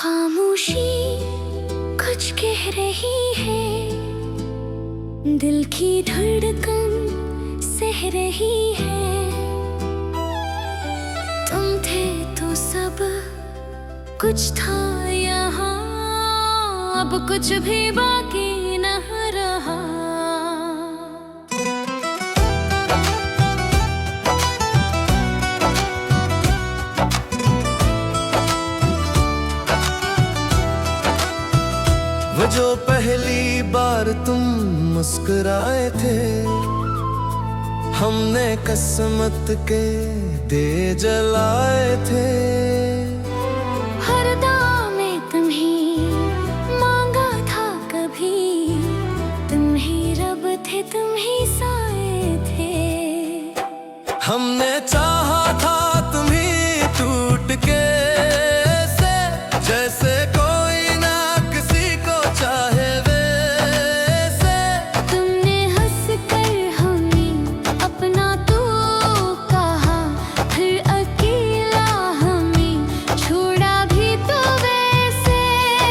खामोशी कुछ कह रही है, दिल की धड़कन सह रही है। तुम थे तो सब कुछ था यहाँ, अब कुछ भी बाकी न रहा। वो जो पहली बार तुम मुस्कुराए थे, हमने किस्मत के दे जलाए थे। हर दाम में तुम्हीं मांगा था कभी, तुम ही रब थे, तुम ही साए थे। हमने चाहा था तुम्हीं टूट के से, जैसे कोई ना किसी को चाहे वैसे। तुमने हंस कर हमें अपना तू कहा, फिर अकेला हमें छोड़ा भी तो वैसे।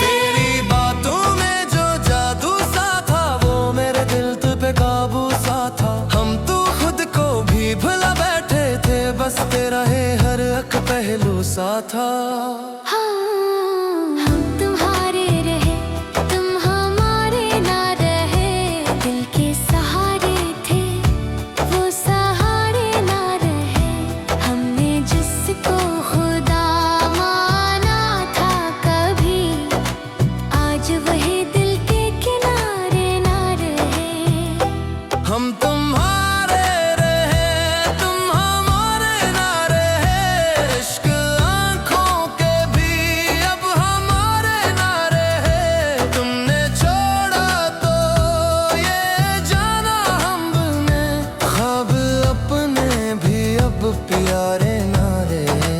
तेरी बातों में जो जादू सा था, वो मेरे दिल पे काबू सा था। हम तो खुद को भी भुला बैठे थे, बस तेरा है हर एक पहलू सा था। हम तुम्हारे रहे, तुम हमारे ना रहे। दिल के सहारे थे, वो सहारे ना रहे। हमने जिसको खुदा माना था कभी, आज वही दिल के किनारे ना रहे। हम तुम्हारे रहे, तुम हमारे ना रहे। इश्क आँखों के भी अब हमारे ना रहे। तुमने छोड़ा तो ये जाना हमने, ख्वाब अपने भी अब प्यारे ना रहे।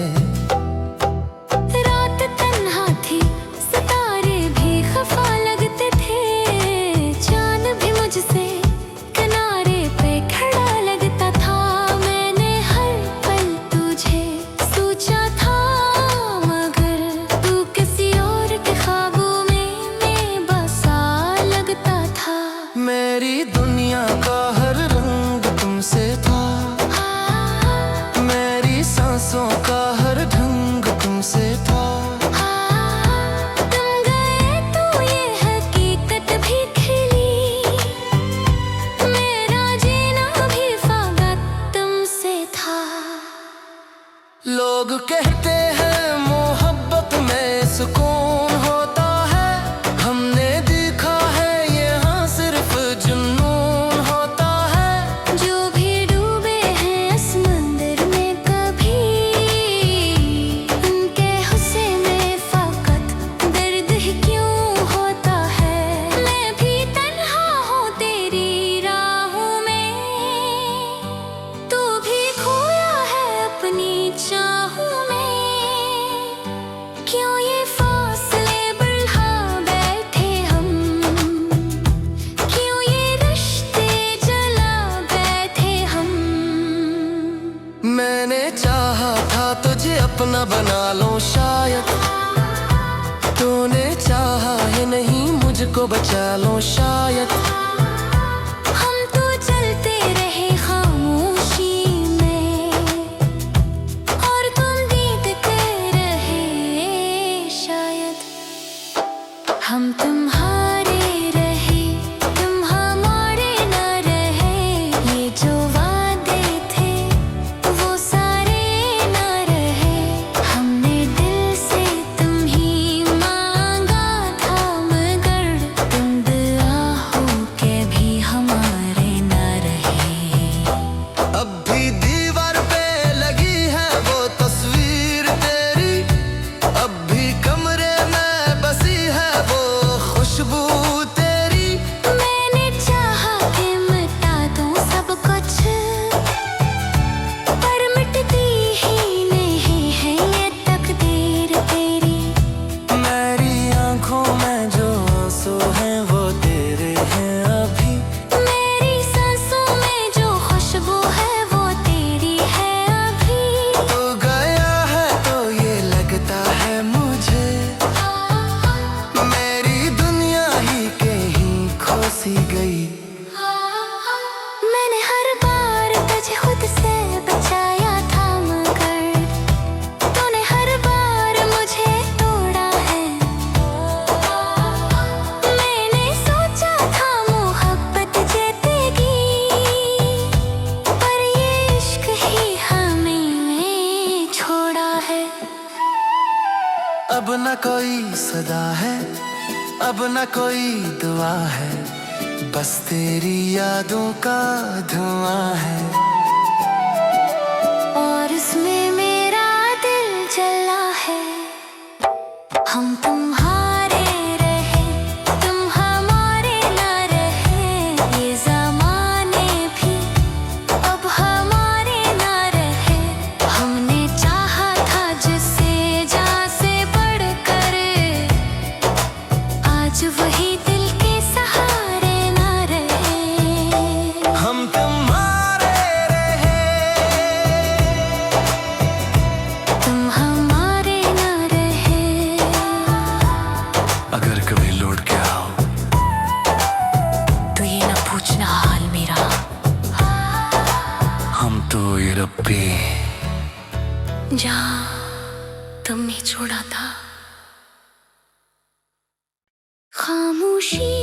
रात तन्हा थी, सितारे भी खफा लगते थे। चांद भी मुझसे किनारे पे खड़ा लगता था। मैंने हर पल तुझे सोचा था, मगर तू किसी और के ख्वाबों में बसा लगता था। मेरी दुनिया का हर रंग तुमसे था, मेरी सांसों का हर ढंग तुमसे था। तुम गए तो ये हकीकत भी खिली, मेरा जीना भी फागत तुमसे था। लोग कहते हैं मोहब्बत में सुकून होता है, हमने देखा है यहाँ सिर्फ जुनून होता है। जो भी डूबे हैं समंदर में कभी, उनके हुस्न में फकत दर्द ही क्यों होता है। मैं भी तन्हा हूँ तेरी राहों में, तू भी खोया है अपनी चाहों में। क्यों ये फासले बढ़ा बैठे हम, क्यों ये रिश्ते जला बैठे हम। मैंने चाहा था तुझे अपना बना लो शायद, तूने चाहा है नहीं मुझको बचा लो शायद। हम तो चलते रहे खामोशी में, और तुम देखते रहे शायद। हम तुम्हारे रहे, तुम हमारे ना रहे। ये जो वादे थे, वो सारे ना रहे। हमने दिल से तुम ही मांगा था, मगर तुम दुआ हो के भी हमारे ना रहे। अब भी दीवार पे लगी है वो तस्वीर तेरी, अब भी कमरे में बसी है वो खुशबू अब न कोई सदा है, अब न कोई दुआ है, बस तेरी यादों का धुआं है। और इसमें मेरा दिल जला है। हम तुम्हारे रहे, तुम हमारे न रहे, ये ज़माने भी अब हमारे न रहे। हमने चाहा था जिसे जान से बढ़कर, आज वही दिल के सहारे न रहे। हम तुम्हारे रहे, तुम हमारे न रहे। अगर कभी लौट के आओ तो ये न पूछना हाल मेरा। हम तो ये रब्बी जहाँ तुमने छोड़ा था। खामोशी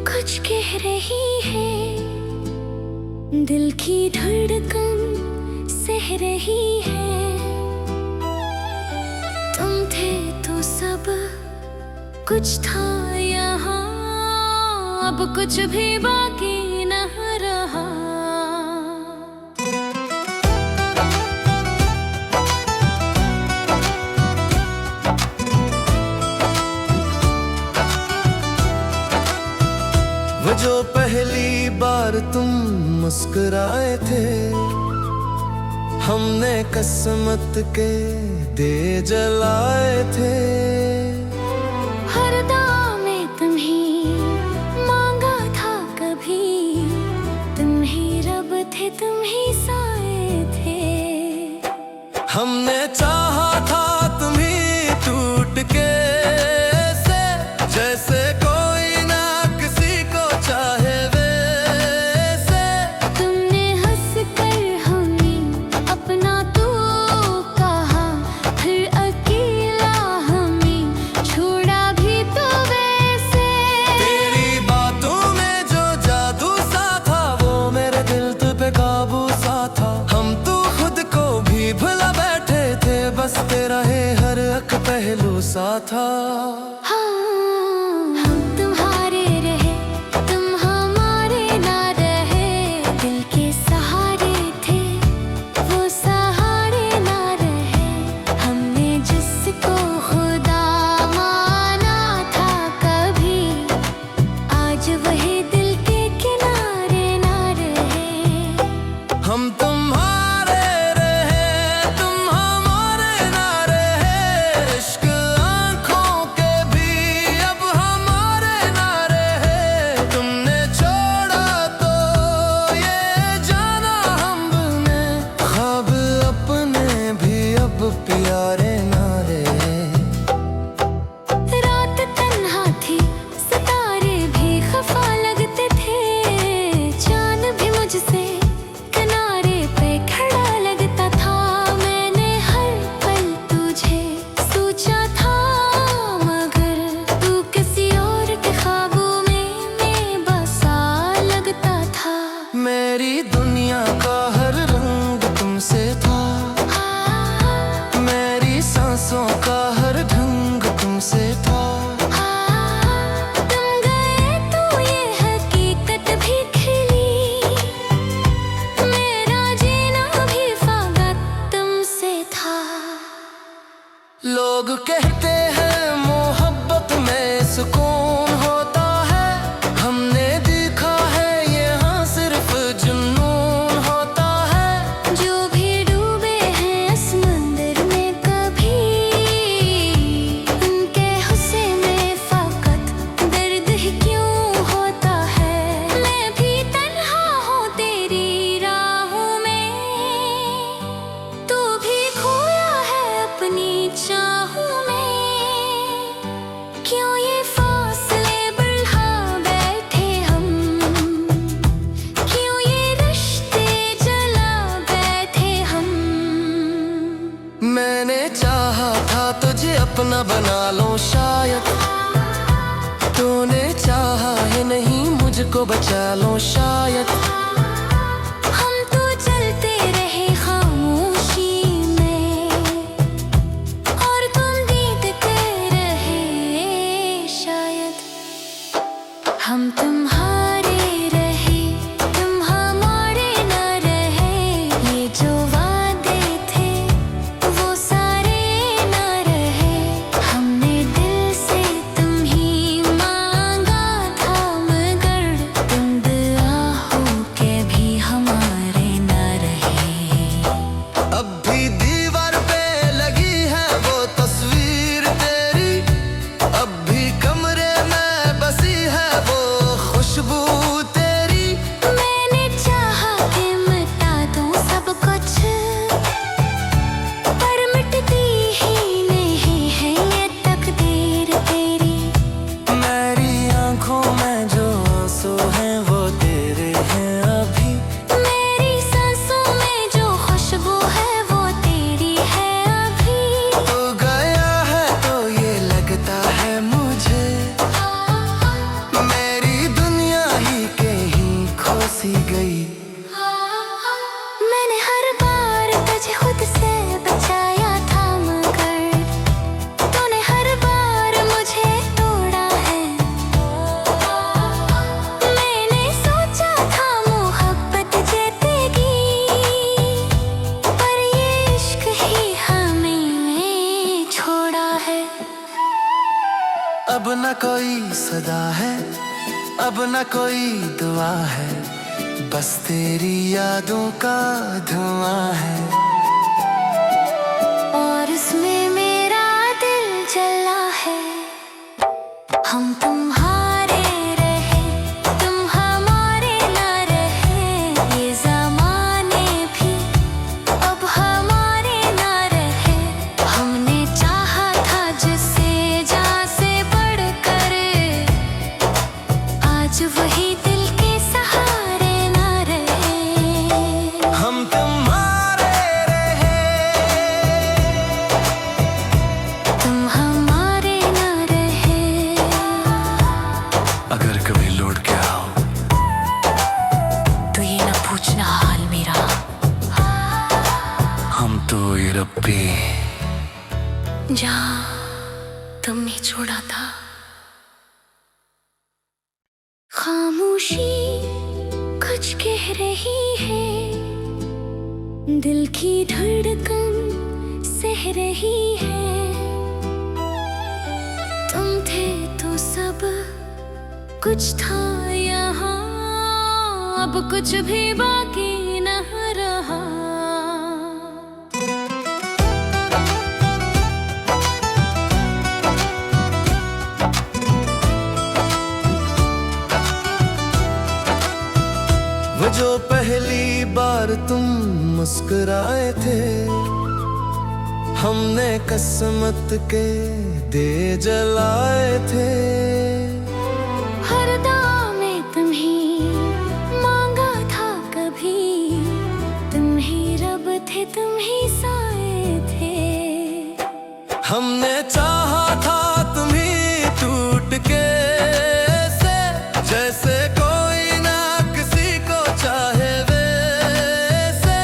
कुछ कह रही है, दिल की धड़कन सह रही है। तुम थे तो सब कुछ था यहाँ, अब कुछ भी बाकी न रहा। वो जो पहली बार तुम मुस्कुराए थे, हमने किस्मत के दे जलाए थे। हर दाम तुम्हें मांगा था कभी, तुम ही रब थे, तुम ही साए थे। हमने चाहा था तुम्हें टूट के से, जैसे कोई ना किसी को चाहे वैसे। तुमने हंस कर हमें अपना तू कहा, फिर अकेला हमें छोड़ा भी तो वैसे। तेरी बातों में जो जादू सा था, वो मेरे दिल पे काबू सा था। हम तो खुद को भी भुला बैठे थे, बस तेरा है हर एक पहलू सा था। हम तुम्हारे रहे, तुम हमारे ना रहे, दिल के सहारे थे, वो सहारे ना रहे। हमने जिसको खुदा माना था कभी, आज वही दिल के किनारे ना रहे। हम तुम्हारे रहे, तुम हमारे ना रहे, इश्क आँखों के भी अब हमारे ना रहे। तुमने छोड़ा तो ये जाना हमने, ख्वाब अपने भी अब प्यारे ना रहे। रात तन्हा थी, सितारे भी खफा लगते थे, चांद भी मुझसे किनारे पे खड़ा लगता था। मैंने हर पल तुझे सोचा था, मगर तू किसी और के ख्वाबों में बसा लगता था। मेरी दुनिया का हर रंग तुमसे था, मेरी सांसों का हर ढंग तुमसे था। तुम गए तो ये हकीकत भी खिली, मेरा जीना भी फागत तुमसे था। लोग कहते हैं मोहब्बत में सुकून होता है, हमने देखा है यहाँ सिर्फ जुनून होता है। जो भी डूबे हैं समंदर में कभी, उनके हुस्न में फकत दर्द ही क्यों होता है। मैं भी तन्हा हूँ तेरी राहों में, तू भी खोया है अपनी चाहों में। क्यों ये फासले बढ़ा बैठे हम, क्यों ये रिश्ते जला बैठे हम। मैंने चाहा था तुझे अपना बना लो शायद, तूने चाहा है नहीं मुझको बचा लो शायद। हम तो चलते रहे खामोशी में, और तुम दीद अब न कोई सदा है, अब न कोई दुआ है, बस तेरी यादों का धुआं है। और इसमें मेरा दिल जला है। हम तुम्हारे रहे, तुम हमारे ना रहे, ये ज़माने भी अब हमारे ना रहे। हमने चाहा था जिसे जान से बढ़कर, आज वही दिल के सहारे ना रहे। हम तुम्हारे रहे, तुम हमारे ना रहे। अगर कभी लौट के आओ तो ये ना पूछना हाल मेरा। हम तो ये रब्बी जहाँ तुमने छोड़ा था। खामोशी कुछ कह रही है, दिल की धड़कन सह रही है। तुम थे तो सब कुछ था यहाँ, अब कुछ भी बाकी न रहा। वो जो पहली बार तुम मुस्कुराए थे, हमने किस्मत के दे जलाए थे। हर दाम में तुम्हीं मांगा था कभी, तुम ही रब थे, तुम ही साए थे। हमने चाहा था तुम्हीं टूट के से, जैसे कोई ना किसी को चाहे वैसे।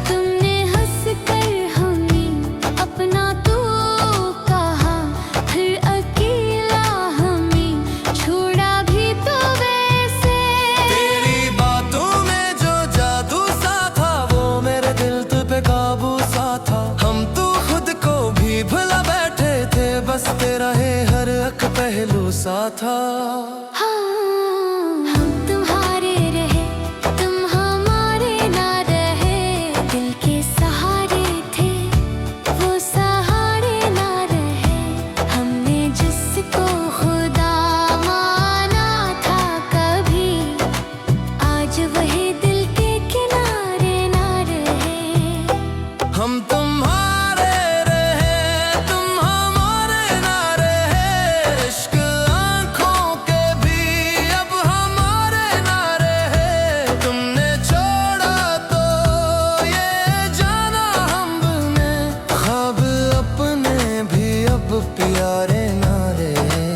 तुमने हंस कर हमें अपना तू कहा, फिर अकेला हमें छोड़ा भी तो वैसे। तेरी बातों में जो जादू सा था, वो मेरे दिल पे काबू सा था। हम तो खुद को भी भुला बैठे थे, बस तेरा है हर एक पहलू सा था। हम तुम्हारे रहे, तुम हमारे ना रहे, दिल के सहारे थे, वो सहारे ना रहे। हमने जिसको खुदा माना था कभी, आज वही दिल के किनारे ना रहे। हम तुम्हारे रहे, तुम हमारे ना रहे, इश्क आँखों के भी अब हमारे ना रहे। तुमने छोड़ा तो ये जाना हमने, ख्वाब अपने भी अब प्यारे ना रहे।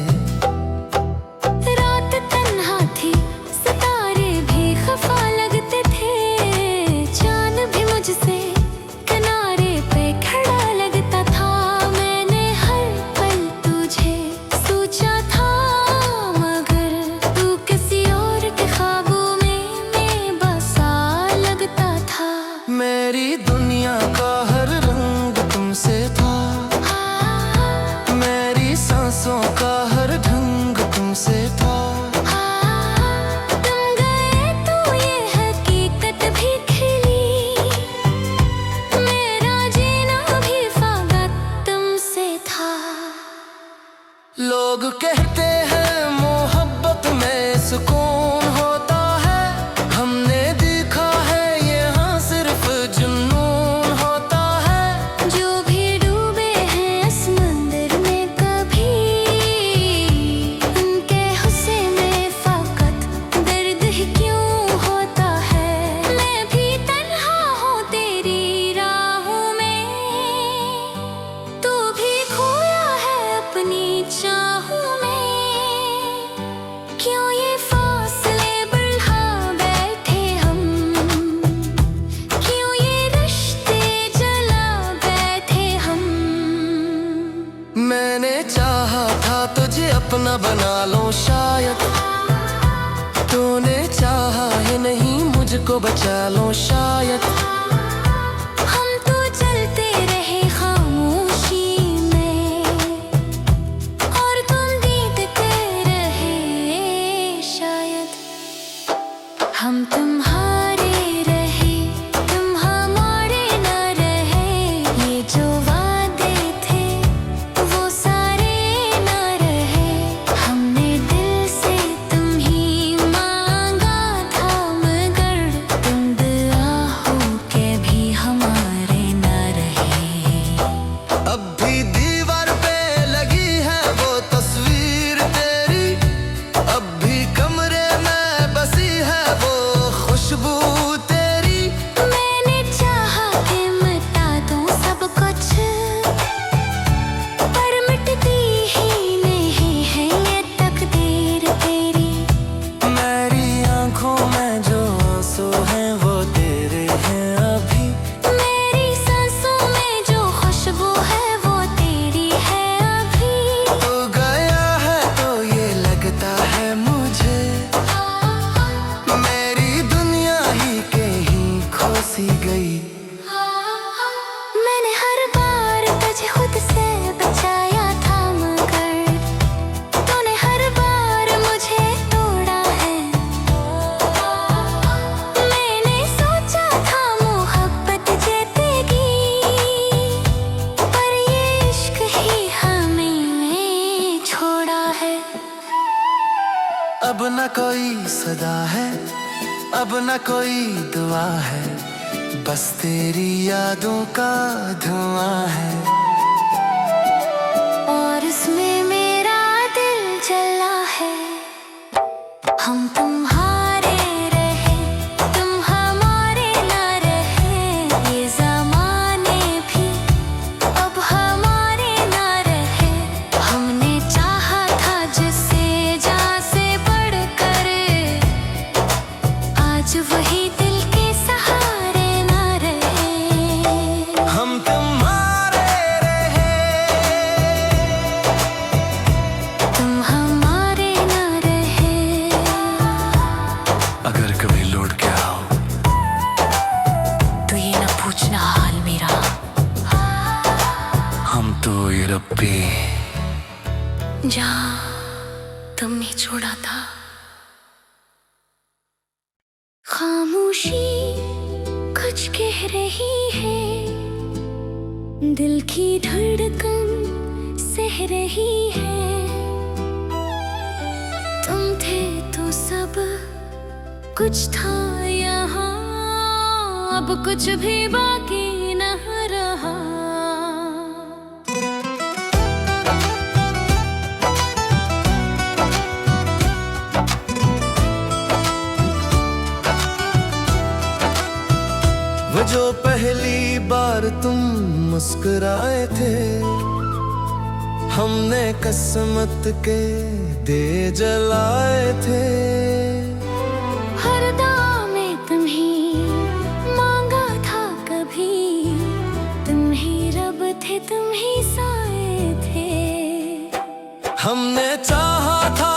रात तन्हा थी, सितारे भी खफा लगते थे, चांद भी मुझसे किनारे पे खड़ा लगता था। मैंने हर पल तुझे सोचा था, मगर तू किसी और के ख्वाबों में बसा लगता था। मेरी दुनिया का हर रंग तुमसे था, मेरी सांसों का हर ढंग तुमसे था। तुम गए तो ये हकीकत भी खिली, मेरा जीना भी फागत तुमसे था। लोग कहते हैं मोहब्बत में सुकून होता है, हमने देखा है यहाँ सिर्फ जुनून होता है। जो भी डूबे हैं समंदर में कभी, उनके हुस्से में फकत दर्द ही क्यों होता है। मैं भी तन्हा हूँ तेरी राहों में, तू भी खोया है अपनी चाहों में। क्यों ये फासले बढ़ा बैठे हम, क्यों ये रिश्ते जला बैठे हम। मैंने चाहा था तुझे अपना बना लो शायद, तूने चाहा है नहीं मुझको बचा लो शायद। हम तो चलते रहे खामोशी में, और तुम दीद अब न कोई सदा है, अब न कोई दुआ है, बस तेरी यादों का धुआं है। और इसमें मेरा दिल जला है। हम तुम्हारे रहे, तुम हमारे ना रहे, ये ज़माने भी अब हमारे ना रहे। हमने चाहा था जिसे जान से बढ़कर, आज वही दिल के सहारे ना रहे। हम तुम्हारे रहे, तुम हमारे ना रहे। अगर कभी लौट के आओ तो ये ना पूछना हाल मेरा। हम तो ये रब्बी जहाँ तुमने छोड़ा था। खामोशी कुछ कह रही है, दिल की धड़कन सह रही है। तुम थे तो सब कुछ था यहाँ, अब कुछ भी बाकी न रहा। वो जो पहली बार तुम मुस्कुराए थे, हमने किस्मत के दे जलाए थे। हर दाम में तुम्हीं मांगा था कभी, तुम ही रब थे, तुम ही साए थे। हमने चाहा था